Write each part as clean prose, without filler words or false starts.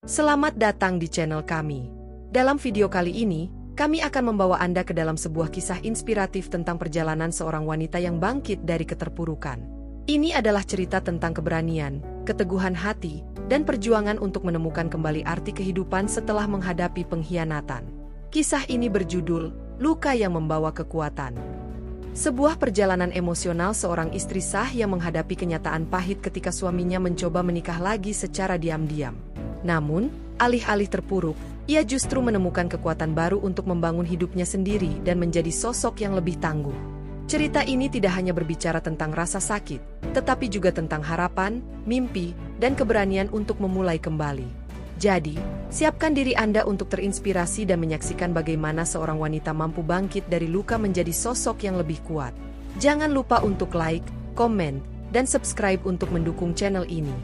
Selamat datang di channel kami. Dalam video kali ini, kami akan membawa Anda ke dalam sebuah kisah inspiratif tentang perjalanan seorang wanita yang bangkit dari keterpurukan. Ini adalah cerita tentang keberanian, keteguhan hati, dan perjuangan untuk menemukan kembali arti kehidupan setelah menghadapi pengkhianatan. Kisah ini berjudul, Luka yang Membawa Kekuatan. Sebuah perjalanan emosional seorang istri sah yang menghadapi kenyataan pahit ketika suaminya mencoba menikah lagi secara diam-diam. Namun, alih-alih terpuruk, ia justru menemukan kekuatan baru untuk membangun hidupnya sendiri dan menjadi sosok yang lebih tangguh. Cerita ini tidak hanya berbicara tentang rasa sakit, tetapi juga tentang harapan, mimpi, dan keberanian untuk memulai kembali. Jadi, siapkan diri Anda untuk terinspirasi dan menyaksikan bagaimana seorang wanita mampu bangkit dari luka menjadi sosok yang lebih kuat. Jangan lupa untuk like, komen, dan subscribe untuk mendukung channel ini.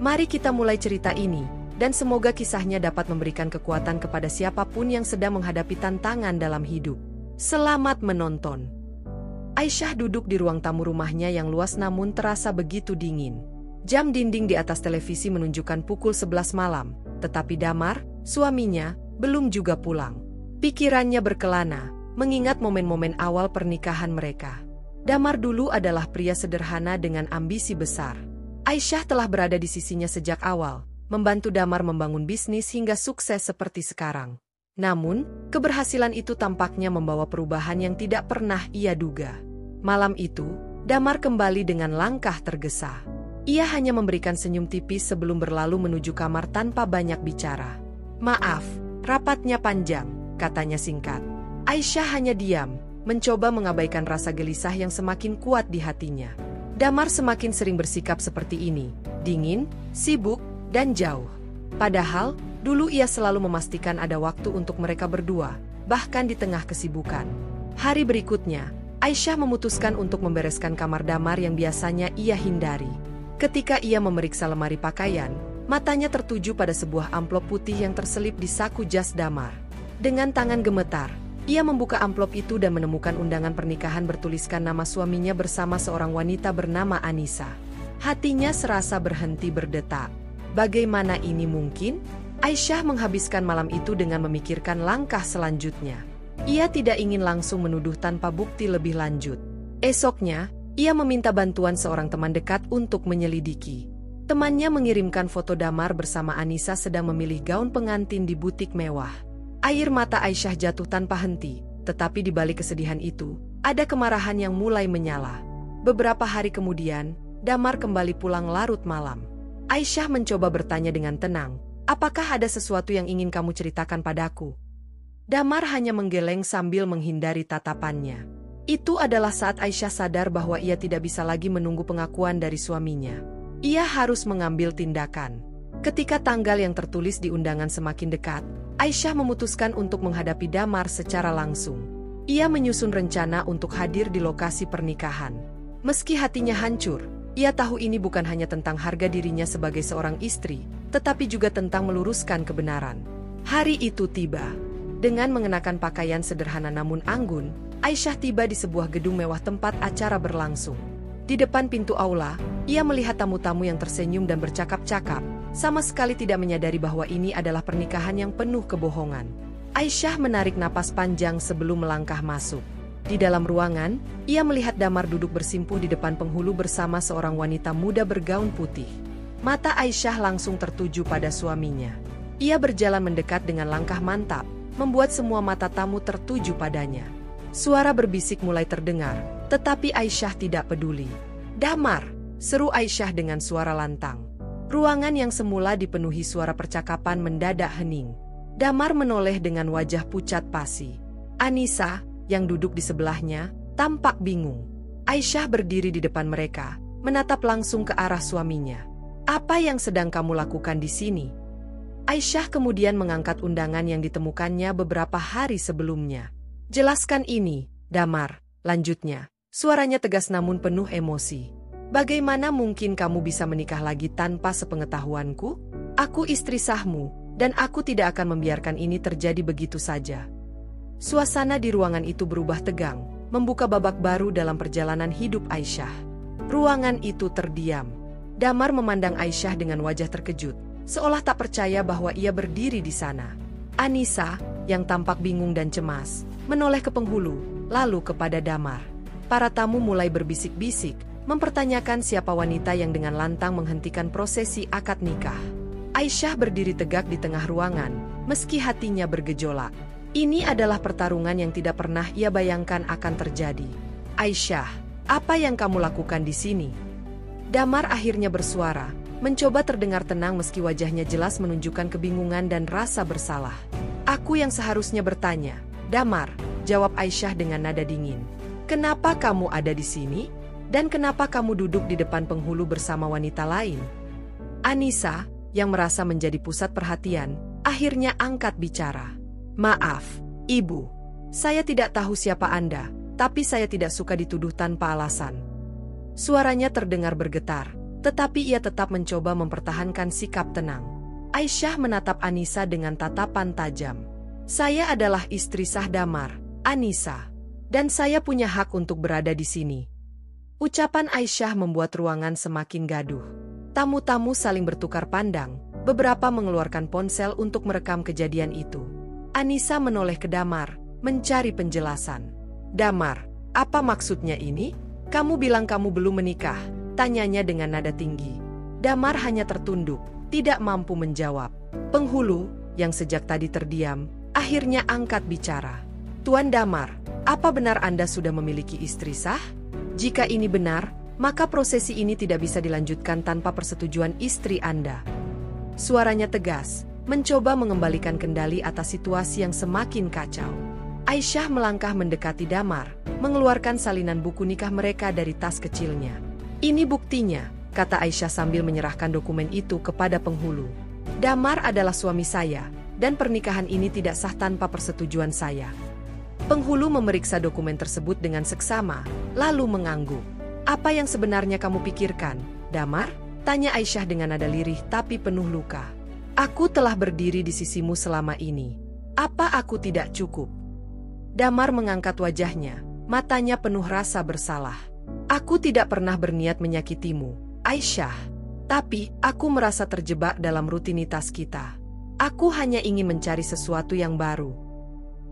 Mari kita mulai cerita ini. Dan semoga kisahnya dapat memberikan kekuatan kepada siapapun yang sedang menghadapi tantangan dalam hidup. Selamat menonton. Aisyah duduk di ruang tamu rumahnya yang luas namun terasa begitu dingin. Jam dinding di atas televisi menunjukkan pukul 11 malam, tetapi Damar, suaminya, belum juga pulang. Pikirannya berkelana, mengingat momen-momen awal pernikahan mereka. Damar dulu adalah pria sederhana dengan ambisi besar. Aisyah telah berada di sisinya sejak awal, membantu Damar membangun bisnis hingga sukses seperti sekarang. Namun, keberhasilan itu tampaknya membawa perubahan yang tidak pernah ia duga. Malam itu, Damar kembali dengan langkah tergesa. Ia hanya memberikan senyum tipis sebelum berlalu menuju kamar tanpa banyak bicara. "Maaf, rapatnya panjang," katanya singkat. Aisyah hanya diam, mencoba mengabaikan rasa gelisah yang semakin kuat di hatinya. Damar semakin sering bersikap seperti ini, dingin, sibuk, dan jauh. Padahal, dulu ia selalu memastikan ada waktu untuk mereka berdua, bahkan di tengah kesibukan. Hari berikutnya, Aisyah memutuskan untuk membereskan kamar Damar yang biasanya ia hindari. Ketika ia memeriksa lemari pakaian, matanya tertuju pada sebuah amplop putih yang terselip di saku jas Damar. Dengan tangan gemetar, ia membuka amplop itu dan menemukan undangan pernikahan bertuliskan nama suaminya bersama seorang wanita bernama Anissa. Hatinya serasa berhenti berdetak. Bagaimana ini mungkin? Aisyah menghabiskan malam itu dengan memikirkan langkah selanjutnya. Ia tidak ingin langsung menuduh tanpa bukti lebih lanjut. Esoknya, ia meminta bantuan seorang teman dekat untuk menyelidiki. Temannya mengirimkan foto Damar bersama Anissa sedang memilih gaun pengantin di butik mewah. Air mata Aisyah jatuh tanpa henti, tetapi di balik kesedihan itu, ada kemarahan yang mulai menyala. Beberapa hari kemudian, Damar kembali pulang larut malam. Aisyah mencoba bertanya dengan tenang, "Apakah ada sesuatu yang ingin kamu ceritakan padaku?" Damar hanya menggeleng sambil menghindari tatapannya. Itu adalah saat Aisyah sadar bahwa ia tidak bisa lagi menunggu pengakuan dari suaminya. Ia harus mengambil tindakan. Ketika tanggal yang tertulis di undangan semakin dekat, Aisyah memutuskan untuk menghadapi Damar secara langsung. Ia menyusun rencana untuk hadir di lokasi pernikahan. Meski hatinya hancur, ia tahu ini bukan hanya tentang harga dirinya sebagai seorang istri, tetapi juga tentang meluruskan kebenaran. Hari itu tiba. Dengan mengenakan pakaian sederhana namun anggun, Aisyah tiba di sebuah gedung mewah tempat acara berlangsung. Di depan pintu aula, ia melihat tamu-tamu yang tersenyum dan bercakap-cakap, sama sekali tidak menyadari bahwa ini adalah pernikahan yang penuh kebohongan. Aisyah menarik napas panjang sebelum melangkah masuk. Di dalam ruangan, ia melihat Damar duduk bersimpuh di depan penghulu bersama seorang wanita muda bergaun putih. Mata Aisyah langsung tertuju pada suaminya. Ia berjalan mendekat dengan langkah mantap, membuat semua mata tamu tertuju padanya. Suara berbisik mulai terdengar, tetapi Aisyah tidak peduli. "Damar!" seru Aisyah dengan suara lantang. Ruangan yang semula dipenuhi suara percakapan mendadak hening. Damar menoleh dengan wajah pucat pasi. Anissa, yang duduk di sebelahnya, tampak bingung. Aisyah berdiri di depan mereka, menatap langsung ke arah suaminya. "Apa yang sedang kamu lakukan di sini?" Aisyah kemudian mengangkat undangan yang ditemukannya beberapa hari sebelumnya. "Jelaskan ini, Damar," lanjutnya. Suaranya tegas namun penuh emosi. "Bagaimana mungkin kamu bisa menikah lagi tanpa sepengetahuanku? Aku istri sahmu, dan aku tidak akan membiarkan ini terjadi begitu saja." Suasana di ruangan itu berubah tegang, membuka babak baru dalam perjalanan hidup Aisyah. Ruangan itu terdiam. Damar memandang Aisyah dengan wajah terkejut, seolah tak percaya bahwa ia berdiri di sana. Anissa, yang tampak bingung dan cemas, menoleh ke penghulu, lalu kepada Damar. Para tamu mulai berbisik-bisik, mempertanyakan siapa wanita yang dengan lantang menghentikan prosesi akad nikah. Aisyah berdiri tegak di tengah ruangan, meski hatinya bergejolak. Ini adalah pertarungan yang tidak pernah ia bayangkan akan terjadi. Aisyah, apa yang kamu lakukan di sini? Damar akhirnya bersuara, mencoba terdengar tenang meski wajahnya jelas menunjukkan kebingungan dan rasa bersalah. Aku yang seharusnya bertanya. Damar, jawab Aisyah dengan nada dingin. Kenapa kamu ada di sini? Dan kenapa kamu duduk di depan penghulu bersama wanita lain? Anissa, yang merasa menjadi pusat perhatian, akhirnya angkat bicara. Maaf, Ibu. Saya tidak tahu siapa Anda, tapi saya tidak suka dituduh tanpa alasan. Suaranya terdengar bergetar, tetapi ia tetap mencoba mempertahankan sikap tenang. Aisyah menatap Anissa dengan tatapan tajam. Saya adalah istri sah Damar, Anissa. Dan saya punya hak untuk berada di sini. Ucapan Aisyah membuat ruangan semakin gaduh. Tamu-tamu saling bertukar pandang, beberapa mengeluarkan ponsel untuk merekam kejadian itu. Anissa menoleh ke Damar, mencari penjelasan. Damar, apa maksudnya ini? Kamu bilang kamu belum menikah, tanyanya dengan nada tinggi. Damar hanya tertunduk, tidak mampu menjawab. Penghulu, yang sejak tadi terdiam, akhirnya angkat bicara. Tuan Damar, apa benar Anda sudah memiliki istri sah? Jika ini benar, maka prosesi ini tidak bisa dilanjutkan tanpa persetujuan istri Anda. Suaranya tegas, mencoba mengembalikan kendali atas situasi yang semakin kacau. Aisyah melangkah mendekati Damar, mengeluarkan salinan buku nikah mereka dari tas kecilnya. Ini buktinya, kata Aisyah sambil menyerahkan dokumen itu kepada penghulu. Damar adalah suami saya, dan pernikahan ini tidak sah tanpa persetujuan saya. Penghulu memeriksa dokumen tersebut dengan seksama, lalu mengangguk. Apa yang sebenarnya kamu pikirkan, Damar? Tanya Aisyah dengan nada lirih tapi penuh luka. Aku telah berdiri di sisimu selama ini. Apa aku tidak cukup? Damar mengangkat wajahnya, matanya penuh rasa bersalah. Aku tidak pernah berniat menyakitimu, Aisyah. Tapi, aku merasa terjebak dalam rutinitas kita. Aku hanya ingin mencari sesuatu yang baru.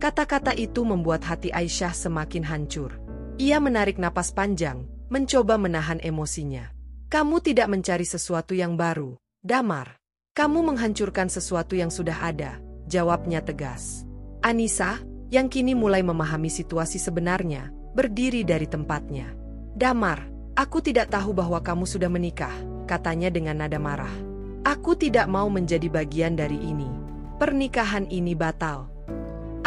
Kata-kata itu membuat hati Aisyah semakin hancur. Ia menarik napas panjang, mencoba menahan emosinya. Kamu tidak mencari sesuatu yang baru, Damar. Kamu menghancurkan sesuatu yang sudah ada, jawabnya tegas. Anissa, yang kini mulai memahami situasi sebenarnya, berdiri dari tempatnya. Damar, aku tidak tahu bahwa kamu sudah menikah, katanya dengan nada marah. Aku tidak mau menjadi bagian dari ini. Pernikahan ini batal.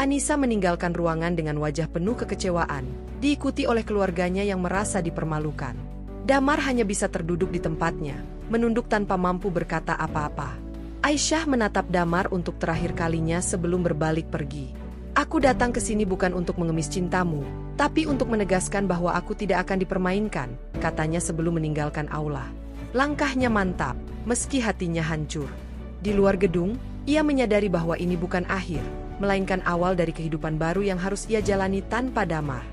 Anissa meninggalkan ruangan dengan wajah penuh kekecewaan, diikuti oleh keluarganya yang merasa dipermalukan. Damar hanya bisa terduduk di tempatnya, menunduk tanpa mampu berkata apa-apa. Aisyah menatap Damar untuk terakhir kalinya sebelum berbalik pergi. Aku datang ke sini bukan untuk mengemis cintamu, tapi untuk menegaskan bahwa aku tidak akan dipermainkan, katanya sebelum meninggalkan aula. Langkahnya mantap, meski hatinya hancur. Di luar gedung, ia menyadari bahwa ini bukan akhir, melainkan awal dari kehidupan baru yang harus ia jalani tanpa Damar.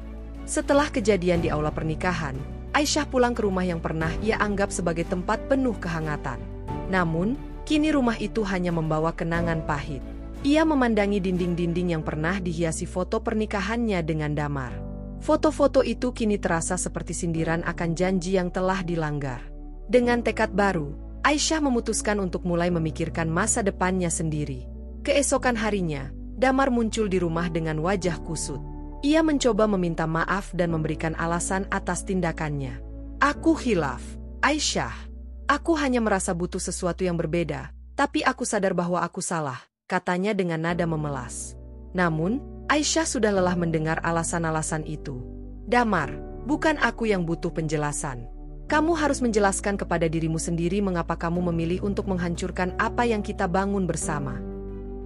Setelah kejadian di aula pernikahan, Aisyah pulang ke rumah yang pernah ia anggap sebagai tempat penuh kehangatan. Namun, kini rumah itu hanya membawa kenangan pahit. Ia memandangi dinding-dinding yang pernah dihiasi foto pernikahannya dengan Damar. Foto-foto itu kini terasa seperti sindiran akan janji yang telah dilanggar. Dengan tekad baru, Aisyah memutuskan untuk mulai memikirkan masa depannya sendiri. Keesokan harinya, Damar muncul di rumah dengan wajah kusut. Ia mencoba meminta maaf dan memberikan alasan atas tindakannya. Aku khilaf, Aisyah. Aku hanya merasa butuh sesuatu yang berbeda, tapi aku sadar bahwa aku salah, katanya dengan nada memelas. Namun, Aisyah sudah lelah mendengar alasan-alasan itu. Damar, bukan aku yang butuh penjelasan. Kamu harus menjelaskan kepada dirimu sendiri mengapa kamu memilih untuk menghancurkan apa yang kita bangun bersama.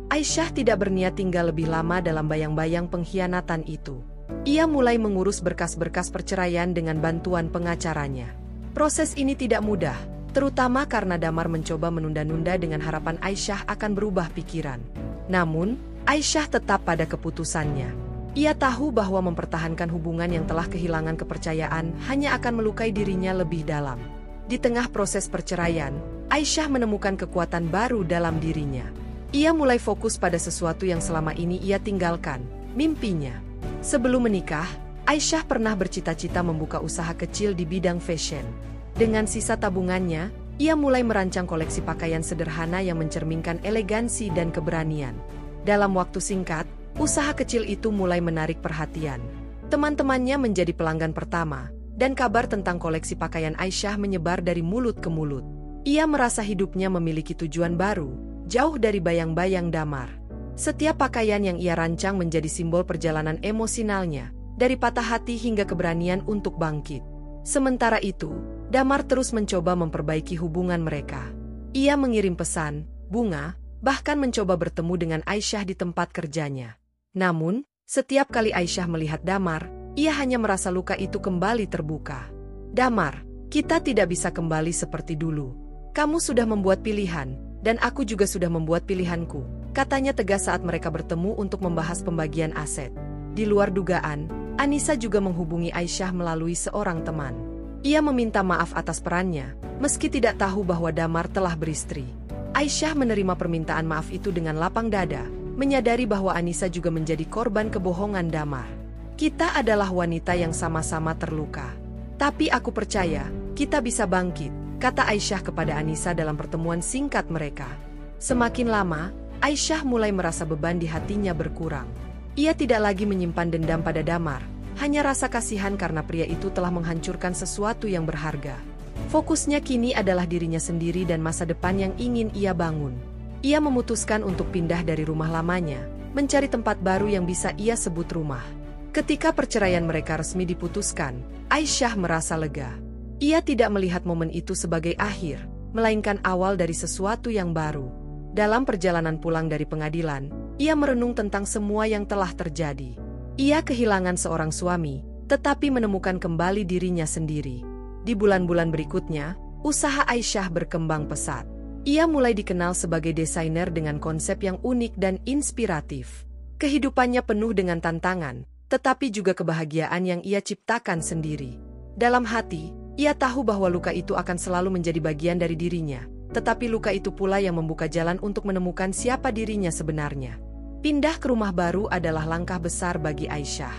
Aisyah tidak berniat tinggal lebih lama dalam bayang-bayang pengkhianatan itu. Ia mulai mengurus berkas-berkas perceraian dengan bantuan pengacaranya. Proses ini tidak mudah, terutama karena Damar mencoba menunda-nunda dengan harapan Aisyah akan berubah pikiran. Namun, Aisyah tetap pada keputusannya. Ia tahu bahwa mempertahankan hubungan yang telah kehilangan kepercayaan hanya akan melukai dirinya lebih dalam. Di tengah proses perceraian, Aisyah menemukan kekuatan baru dalam dirinya. Ia mulai fokus pada sesuatu yang selama ini ia tinggalkan, mimpinya. Sebelum menikah, Aisyah pernah bercita-cita membuka usaha kecil di bidang fashion. Dengan sisa tabungannya, ia mulai merancang koleksi pakaian sederhana yang mencerminkan elegansi dan keberanian. Dalam waktu singkat, usaha kecil itu mulai menarik perhatian. Teman-temannya menjadi pelanggan pertama, dan kabar tentang koleksi pakaian Aisyah menyebar dari mulut ke mulut. Ia merasa hidupnya memiliki tujuan baru, jauh dari bayang-bayang Damar. Setiap pakaian yang ia rancang menjadi simbol perjalanan emosionalnya, dari patah hati hingga keberanian untuk bangkit. Sementara itu, Damar terus mencoba memperbaiki hubungan mereka. Ia mengirim pesan, bunga, bahkan mencoba bertemu dengan Aisyah di tempat kerjanya. Namun, setiap kali Aisyah melihat Damar, ia hanya merasa luka itu kembali terbuka. Damar, kita tidak bisa kembali seperti dulu. Kamu sudah membuat pilihan, dan aku juga sudah membuat pilihanku, katanya tegas saat mereka bertemu untuk membahas pembagian aset. Di luar dugaan, Anissa juga menghubungi Aisyah melalui seorang teman. Ia meminta maaf atas perannya, meski tidak tahu bahwa Damar telah beristri. Aisyah menerima permintaan maaf itu dengan lapang dada, menyadari bahwa Anissa juga menjadi korban kebohongan Damar. Kita adalah wanita yang sama-sama terluka. Tapi aku percaya, kita bisa bangkit, kata Aisyah kepada Anissa dalam pertemuan singkat mereka. Semakin lama, Aisyah mulai merasa beban di hatinya berkurang. Ia tidak lagi menyimpan dendam pada Damar, hanya rasa kasihan karena pria itu telah menghancurkan sesuatu yang berharga. Fokusnya kini adalah dirinya sendiri dan masa depan yang ingin ia bangun. Ia memutuskan untuk pindah dari rumah lamanya, mencari tempat baru yang bisa ia sebut rumah. Ketika perceraian mereka resmi diputuskan, Aisyah merasa lega. Ia tidak melihat momen itu sebagai akhir, melainkan awal dari sesuatu yang baru. Dalam perjalanan pulang dari pengadilan, ia merenung tentang semua yang telah terjadi. Ia kehilangan seorang suami, tetapi menemukan kembali dirinya sendiri. Di bulan-bulan berikutnya, usaha Aisyah berkembang pesat. Ia mulai dikenal sebagai desainer dengan konsep yang unik dan inspiratif. Kehidupannya penuh dengan tantangan, tetapi juga kebahagiaan yang ia ciptakan sendiri. Dalam hati, ia tahu bahwa luka itu akan selalu menjadi bagian dari dirinya, tetapi luka itu pula yang membuka jalan untuk menemukan siapa dirinya sebenarnya. Pindah ke rumah baru adalah langkah besar bagi Aisyah.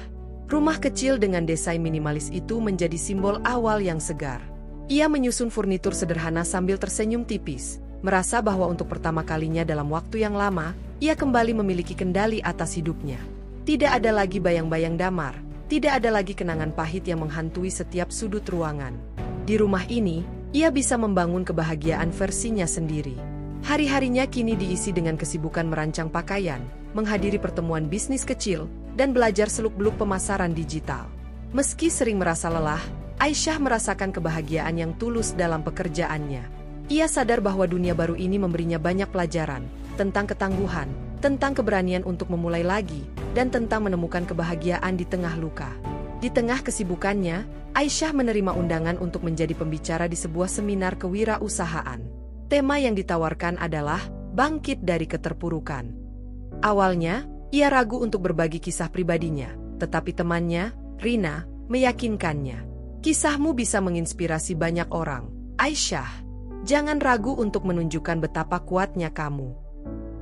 Rumah kecil dengan desain minimalis itu menjadi simbol awal yang segar. Ia menyusun furnitur sederhana sambil tersenyum tipis, merasa bahwa untuk pertama kalinya dalam waktu yang lama, ia kembali memiliki kendali atas hidupnya. Tidak ada lagi bayang-bayang Damar, tidak ada lagi kenangan pahit yang menghantui setiap sudut ruangan. Di rumah ini, ia bisa membangun kebahagiaan versinya sendiri. Hari-harinya kini diisi dengan kesibukan merancang pakaian, menghadiri pertemuan bisnis kecil, dan belajar seluk-beluk pemasaran digital. Meski sering merasa lelah, Aisyah merasakan kebahagiaan yang tulus dalam pekerjaannya. Ia sadar bahwa dunia baru ini memberinya banyak pelajaran, tentang ketangguhan, tentang keberanian untuk memulai lagi, dan tentang menemukan kebahagiaan di tengah luka. Di tengah kesibukannya, Aisyah menerima undangan untuk menjadi pembicara di sebuah seminar kewirausahaan. Tema yang ditawarkan adalah bangkit dari keterpurukan. Awalnya, ia ragu untuk berbagi kisah pribadinya, tetapi temannya, Rina, meyakinkannya. Kisahmu bisa menginspirasi banyak orang, Aisyah. Jangan ragu untuk menunjukkan betapa kuatnya kamu.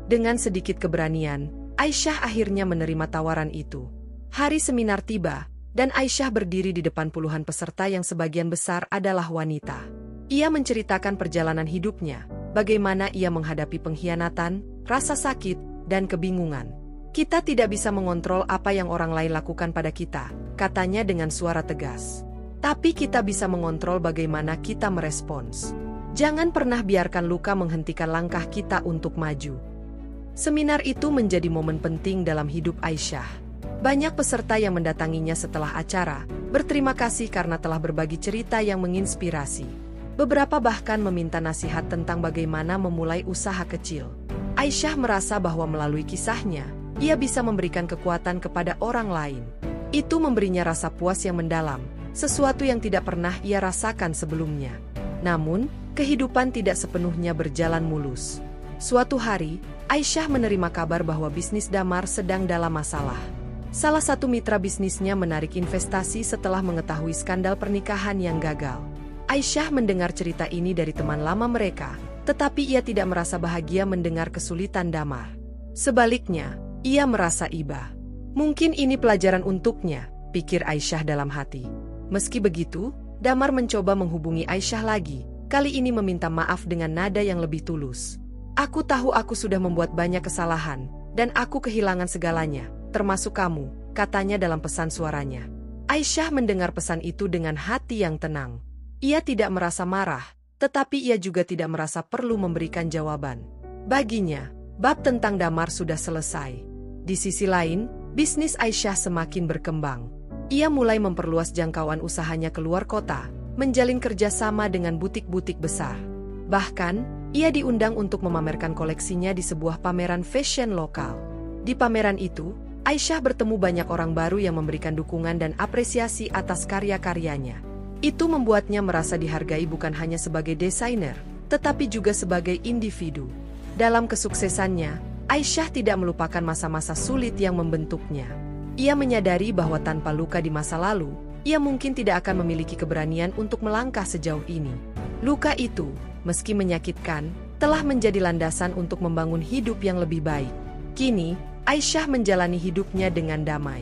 Dengan sedikit keberanian, Aisyah akhirnya menerima tawaran itu. Hari seminar tiba, dan Aisyah berdiri di depan puluhan peserta yang sebagian besar adalah wanita. Ia menceritakan perjalanan hidupnya, bagaimana ia menghadapi pengkhianatan, rasa sakit, dan kebingungan. Kita tidak bisa mengontrol apa yang orang lain lakukan pada kita, katanya dengan suara tegas. Tapi kita bisa mengontrol bagaimana kita merespons. Jangan pernah biarkan luka menghentikan langkah kita untuk maju. Seminar itu menjadi momen penting dalam hidup Aisyah. Banyak peserta yang mendatanginya setelah acara, berterima kasih karena telah berbagi cerita yang menginspirasi. Beberapa bahkan meminta nasihat tentang bagaimana memulai usaha kecil. Aisyah merasa bahwa melalui kisahnya, ia bisa memberikan kekuatan kepada orang lain. Itu memberinya rasa puas yang mendalam, sesuatu yang tidak pernah ia rasakan sebelumnya. Namun, kehidupan tidak sepenuhnya berjalan mulus. Suatu hari, Aisyah menerima kabar bahwa bisnis Damar sedang dalam masalah. Salah satu mitra bisnisnya menarik investasi setelah mengetahui skandal pernikahan yang gagal. Aisyah mendengar cerita ini dari teman lama mereka, tetapi ia tidak merasa bahagia mendengar kesulitan Damar. Sebaliknya, ia merasa iba. Mungkin ini pelajaran untuknya, pikir Aisyah dalam hati. Meski begitu, Damar mencoba menghubungi Aisyah lagi, kali ini meminta maaf dengan nada yang lebih tulus. Aku tahu aku sudah membuat banyak kesalahan, dan aku kehilangan segalanya, termasuk kamu, katanya dalam pesan suaranya. Aisyah mendengar pesan itu dengan hati yang tenang. Ia tidak merasa marah, tetapi ia juga tidak merasa perlu memberikan jawaban. Baginya, bab tentang Damar sudah selesai. Di sisi lain, bisnis Aisyah semakin berkembang. Ia mulai memperluas jangkauan usahanya keluar kota, menjalin kerjasama dengan butik-butik besar. Bahkan, ia diundang untuk memamerkan koleksinya di sebuah pameran fashion lokal. Di pameran itu, Aisyah bertemu banyak orang baru yang memberikan dukungan dan apresiasi atas karya-karyanya. Itu membuatnya merasa dihargai bukan hanya sebagai desainer, tetapi juga sebagai individu. Dalam kesuksesannya, Aisyah tidak melupakan masa-masa sulit yang membentuknya. Ia menyadari bahwa tanpa luka di masa lalu, ia mungkin tidak akan memiliki keberanian untuk melangkah sejauh ini. Luka itu, meski menyakitkan, telah menjadi landasan untuk membangun hidup yang lebih baik. Kini, Aisyah menjalani hidupnya dengan damai.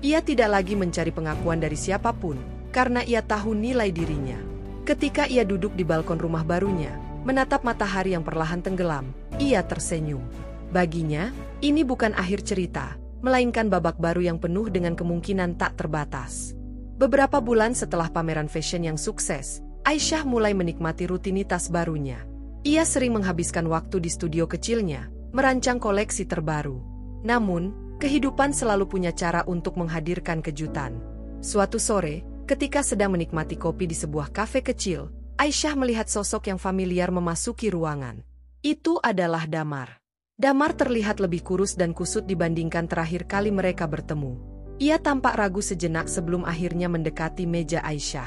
Ia tidak lagi mencari pengakuan dari siapapun, karena ia tahu nilai dirinya. Ketika ia duduk di balkon rumah barunya, menatap matahari yang perlahan tenggelam, ia tersenyum. Baginya, ini bukan akhir cerita, melainkan babak baru yang penuh dengan kemungkinan tak terbatas. Beberapa bulan setelah pameran fashion yang sukses, Aisyah mulai menikmati rutinitas barunya. Ia sering menghabiskan waktu di studio kecilnya, merancang koleksi terbaru. Namun, kehidupan selalu punya cara untuk menghadirkan kejutan. Suatu sore, ketika sedang menikmati kopi di sebuah kafe kecil, Aisyah melihat sosok yang familiar memasuki ruangan. Itu adalah Damar. Damar terlihat lebih kurus dan kusut dibandingkan terakhir kali mereka bertemu. Ia tampak ragu sejenak sebelum akhirnya mendekati meja Aisyah.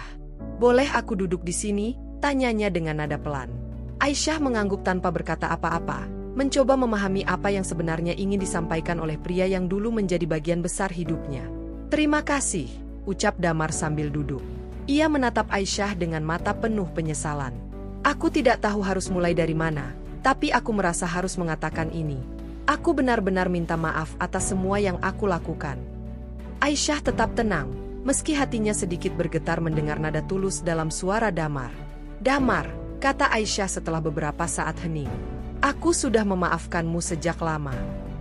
"Boleh aku duduk di sini?" tanyanya dengan nada pelan. Aisyah mengangguk tanpa berkata apa-apa, mencoba memahami apa yang sebenarnya ingin disampaikan oleh pria yang dulu menjadi bagian besar hidupnya. "Terima kasih," ucap Damar sambil duduk. Ia menatap Aisyah dengan mata penuh penyesalan. "Aku tidak tahu harus mulai dari mana, tapi aku merasa harus mengatakan ini. Aku benar-benar minta maaf atas semua yang aku lakukan." Aisyah tetap tenang, meski hatinya sedikit bergetar mendengar nada tulus dalam suara Damar. "Damar," kata Aisyah setelah beberapa saat hening. "Aku sudah memaafkanmu sejak lama.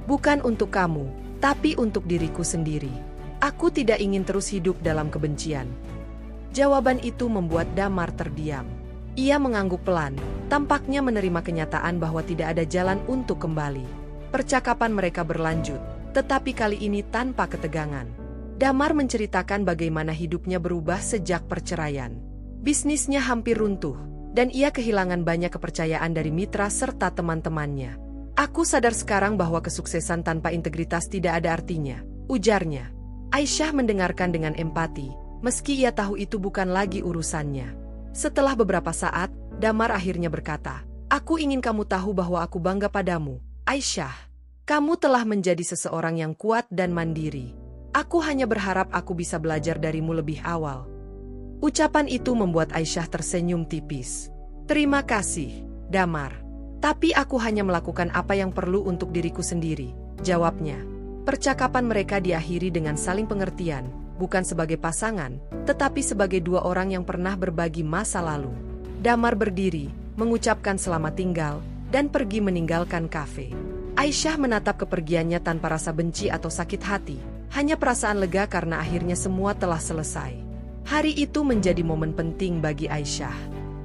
Bukan untuk kamu, tapi untuk diriku sendiri. Aku tidak ingin terus hidup dalam kebencian." Jawaban itu membuat Damar terdiam. Ia mengangguk pelan, tampaknya menerima kenyataan bahwa tidak ada jalan untuk kembali. Percakapan mereka berlanjut, tetapi kali ini tanpa ketegangan. Damar menceritakan bagaimana hidupnya berubah sejak perceraian. Bisnisnya hampir runtuh, dan ia kehilangan banyak kepercayaan dari mitra serta teman-temannya. "Aku sadar sekarang bahwa kesuksesan tanpa integritas tidak ada artinya," ujarnya. Aisyah mendengarkan dengan empati, meski ia tahu itu bukan lagi urusannya. Setelah beberapa saat, Damar akhirnya berkata, "Aku ingin kamu tahu bahwa aku bangga padamu, Aisyah. Kamu telah menjadi seseorang yang kuat dan mandiri. Aku hanya berharap aku bisa belajar darimu lebih awal." Ucapan itu membuat Aisyah tersenyum tipis. "Terima kasih, Damar. Tapi aku hanya melakukan apa yang perlu untuk diriku sendiri," jawabnya. Percakapan mereka diakhiri dengan saling pengertian, bukan sebagai pasangan, tetapi sebagai dua orang yang pernah berbagi masa lalu. Damar berdiri, mengucapkan selamat tinggal, dan pergi meninggalkan kafe. Aisyah menatap kepergiannya tanpa rasa benci atau sakit hati, hanya perasaan lega karena akhirnya semua telah selesai. Hari itu menjadi momen penting bagi Aisyah.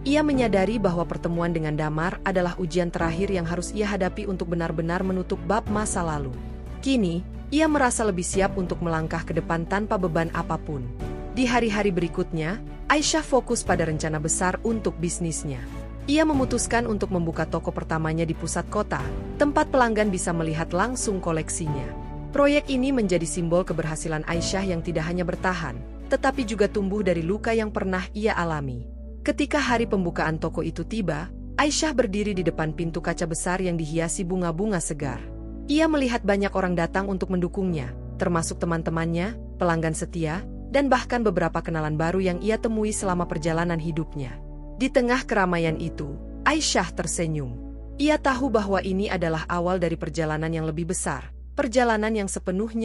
Ia menyadari bahwa pertemuan dengan Damar adalah ujian terakhir yang harus ia hadapi untuk benar-benar menutup bab masa lalu. Kini, ia merasa lebih siap untuk melangkah ke depan tanpa beban apapun. Di hari-hari berikutnya, Aisyah fokus pada rencana besar untuk bisnisnya. Ia memutuskan untuk membuka toko pertamanya di pusat kota, tempat pelanggan bisa melihat langsung koleksinya. Proyek ini menjadi simbol keberhasilan Aisyah yang tidak hanya bertahan, tetapi juga tumbuh dari luka yang pernah ia alami. Ketika hari pembukaan toko itu tiba, Aisyah berdiri di depan pintu kaca besar yang dihiasi bunga-bunga segar. Ia melihat banyak orang datang untuk mendukungnya, termasuk teman-temannya, pelanggan setia, dan bahkan beberapa kenalan baru yang ia temui selama perjalanan hidupnya. Di tengah keramaian itu, Aisyah tersenyum. Ia tahu bahwa ini adalah awal dari perjalanan yang lebih besar, perjalanan yang sepenuhnya